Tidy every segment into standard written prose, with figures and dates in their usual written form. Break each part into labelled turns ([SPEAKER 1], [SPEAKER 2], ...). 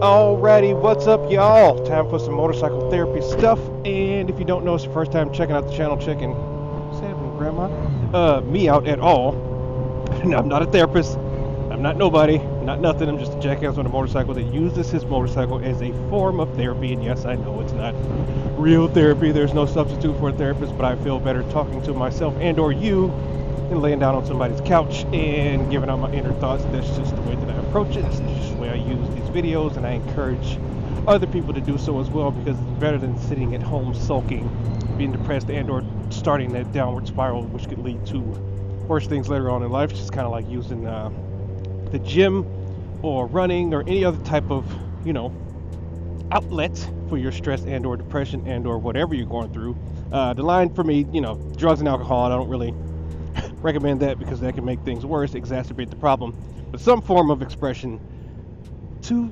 [SPEAKER 1] Alrighty, what's up, y'all? Time for some motorcycle therapy stuff. And if you don't know, it's your first time checking out the channel, checking Sam, Grandma, me out at all. I'm not a therapist. I'm not nobody, not nothing. I'm just a jackass on a motorcycle that uses his motorcycle as a form of therapy. And yes, I know it's not real therapy. There's no substitute for a therapist, but I feel better talking to myself and/or you than laying down on somebody's couch and giving out my inner thoughts. That's just the way that I approach it. That's just the way I use these videos, and I encourage other people to do so as well, because it's better than sitting at home sulking, being depressed, and/or starting that downward spiral, which could lead to worse things later on in life. It's just kind of like using the gym or running or any other type of, outlet for your stress and/or depression and/or whatever you're going through. The line for me, drugs and alcohol, I don't really recommend that because that can make things worse, exacerbate the problem. But some form of expression to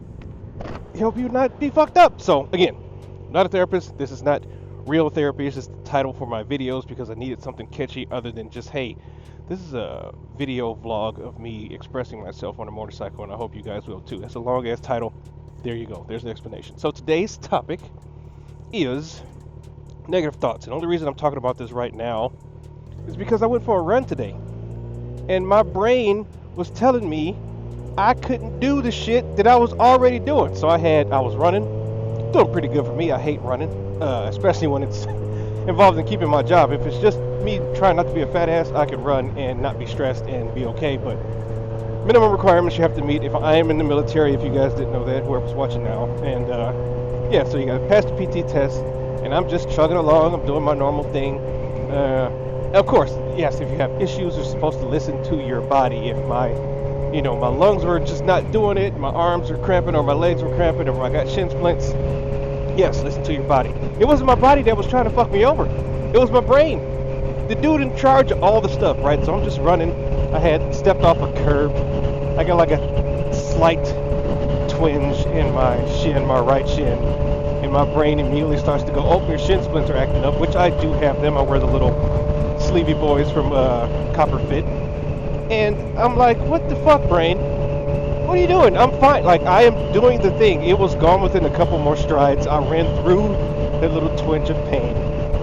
[SPEAKER 1] help you not be fucked up. So again, not a therapist. This is not real therapy. It's just the title for my videos because I needed something catchy other than just, hey, this is a video vlog of me expressing myself on a motorcycle, and I hope you guys will too. That's a long ass title. There you go. There's the explanation. So today's topic is negative thoughts. And the only reason I'm talking about this right now is because I went for a run today, and my brain was telling me I couldn't do the shit that I was already doing. So I was running, doing pretty good for me. I hate running, especially when it's involved in keeping my job. If it's just me trying not to be a fat ass, I can run and not be stressed and be okay. But minimum requirements you have to meet. If I am in the military, if you guys didn't know that, whoever's watching now, and so you got to pass the PT test, and I'm just chugging along. I'm doing my normal thing. Of course, yes, if you have issues, you're supposed to listen to your body. If my lungs were just not doing it, my arms are cramping, or my legs were cramping, or I got shin splints, yes, listen to your body. It wasn't my body that was trying to fuck me over. It was my brain. The dude in charge of all the stuff, right? So I'm just running. I had stepped off a curb. I got like a slight twinge in my shin, my right shin. And my brain immediately starts to go, oh, your shin splints are acting up, which I do have them. I wear the little sleevey boys from Copper Fit. And I'm like, what the fuck, brain? What are you doing? I'm fine. Like, I am doing the thing. It was gone within a couple more strides. I ran through that little twinge of pain.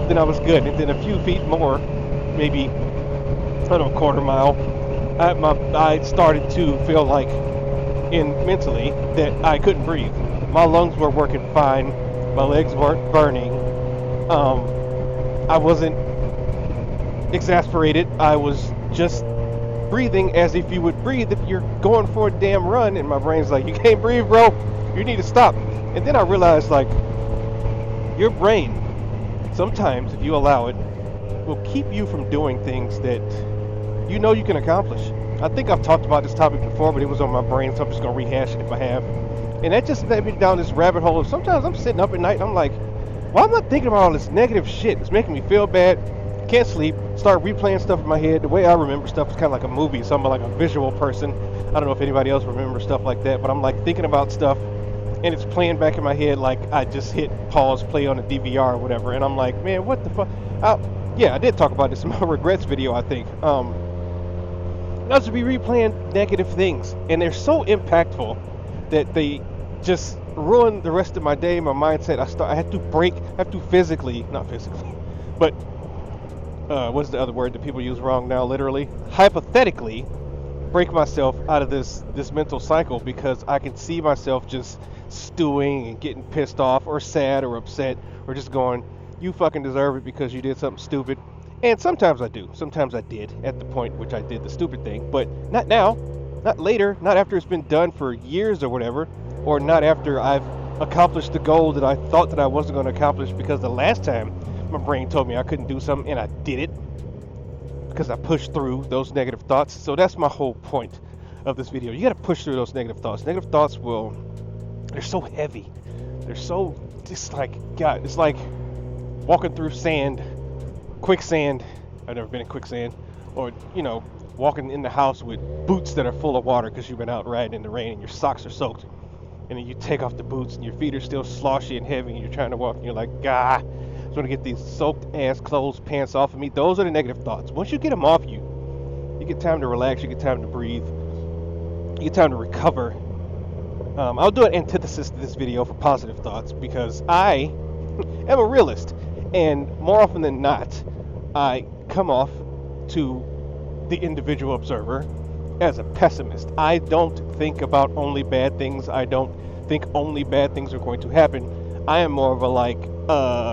[SPEAKER 1] Then I was good. And then a few feet more, maybe, a quarter mile, I started to feel like, mentally, that I couldn't breathe. My lungs were working fine. My legs weren't burning. I wasn't exasperated. I was just breathing as if you would breathe if you're going for a damn run. And my brain's like, you can't breathe, bro. You need to stop. And then I realized, like, your brain, sometimes, if you allow it, will keep you from doing things that you know you can accomplish. I think I've talked about this topic before, but it was on my brain, so I'm just going to rehash it if I have. And that just led me down this rabbit hole of sometimes I'm sitting up at night and I'm like, why am I thinking about all this negative shit? It's making me feel bad. Can't sleep. Start replaying stuff in my head. The way I remember stuff is kind of like a movie, so I'm like a visual person. I don't know if anybody else remembers stuff like that, but I'm like thinking about stuff and it's playing back in my head like I just hit pause play on a DVR or whatever, and I'm like, man, what the fuck? I did talk about this in my regrets video, I think. I was to be replaying negative things, and they're so impactful that they just ruin the rest of my day, my mindset. I have to physically, not physically, but what's the other word that people use wrong now, literally? Hypothetically, break myself out of this mental cycle, because I can see myself just stewing and getting pissed off or sad or upset or just going, you fucking deserve it because you did something stupid. And sometimes I do. Sometimes I did at the point which I did the stupid thing, but not now, not later, not after it's been done for years or whatever, or not after I've accomplished the goal that I thought that I wasn't going to accomplish, because the last time my brain told me I couldn't do something and I did it because I pushed through those negative thoughts. So that's my whole point of this video. You got to push through those negative thoughts. Negative thoughts they're so heavy. It's like walking through quicksand. I've never been in quicksand. Or, walking in the house with boots that are full of water because you've been out riding in the rain and your socks are soaked. And then you take off the boots and your feet are still sloshy and heavy and you're trying to walk and you're like, I just want to get these soaked ass clothes, pants off of me. Those are the negative thoughts. Once you get them off you get time to relax, you get time to breathe, you get time to recover. I'll do an antithesis to this video for positive thoughts because I am a realist, and more often than not, I come off to the individual observer as a pessimist. I don't think about only bad things. I don't think only bad things are going to happen. I am more of a like,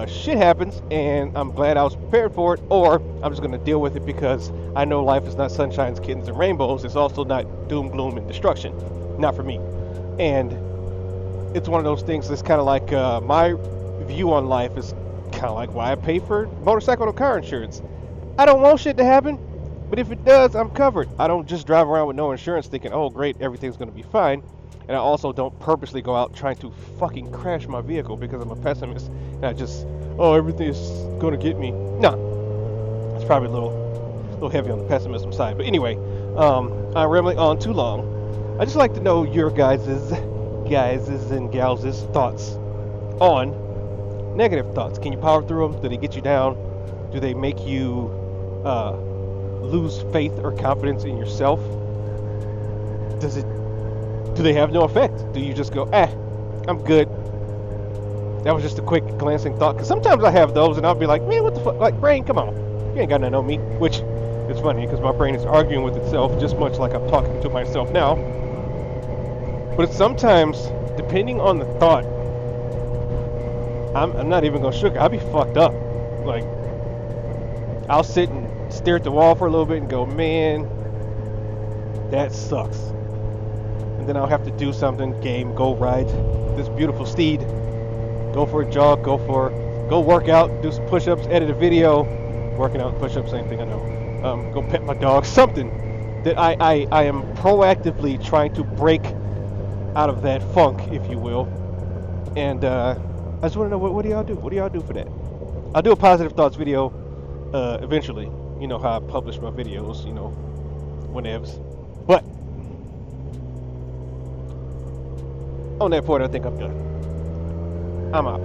[SPEAKER 1] shit happens, and I'm glad I was prepared for it, or I'm just going to deal with it because I know life is not sunshines, kittens, and rainbows. It's also not doom, gloom, and destruction. Not for me. And it's one of those things that's kind of like my view on life is kind of like why I pay for motorcycle or car insurance. I don't want shit to happen, but if it does, I'm covered. I don't just drive around with no insurance thinking, oh great, everything's going to be fine. And I also don't purposely go out trying to fucking crash my vehicle because I'm a pessimist. And I just, oh, everything is going to get me. No, it's probably a little heavy on the pessimism side. But anyway, I'm rambling on too long. I just like to know your guys' and gals' thoughts on negative thoughts. Can you power through them? Do they get you down? Do they make you lose faith or confidence in yourself? Do they have no effect? Do you just go, I'm good? That was just a quick glancing thought. Because sometimes I have those and I'll be like, man, what the fuck? Like, brain, come on. You ain't got nothing on me. Which is funny because my brain is arguing with itself just much like I'm talking to myself now. But sometimes, depending on the thought, I'm not even going to sugar. I'll be fucked up. Like, I'll sit and stare at the wall for a little bit and go, man, that sucks. And then I'll have to do something, go ride this beautiful steed, go for a jog, go work out, do some push-ups, edit a video, working out, push-ups, same thing I know, go pet my dog, something that I am proactively trying to break out of that funk, if you will. And I just want to know, what do y'all do? What do y'all do for that? I'll do a positive thoughts video eventually. You know how I publish my videos, whenevs. But on that point, I think I'm done. I'm out.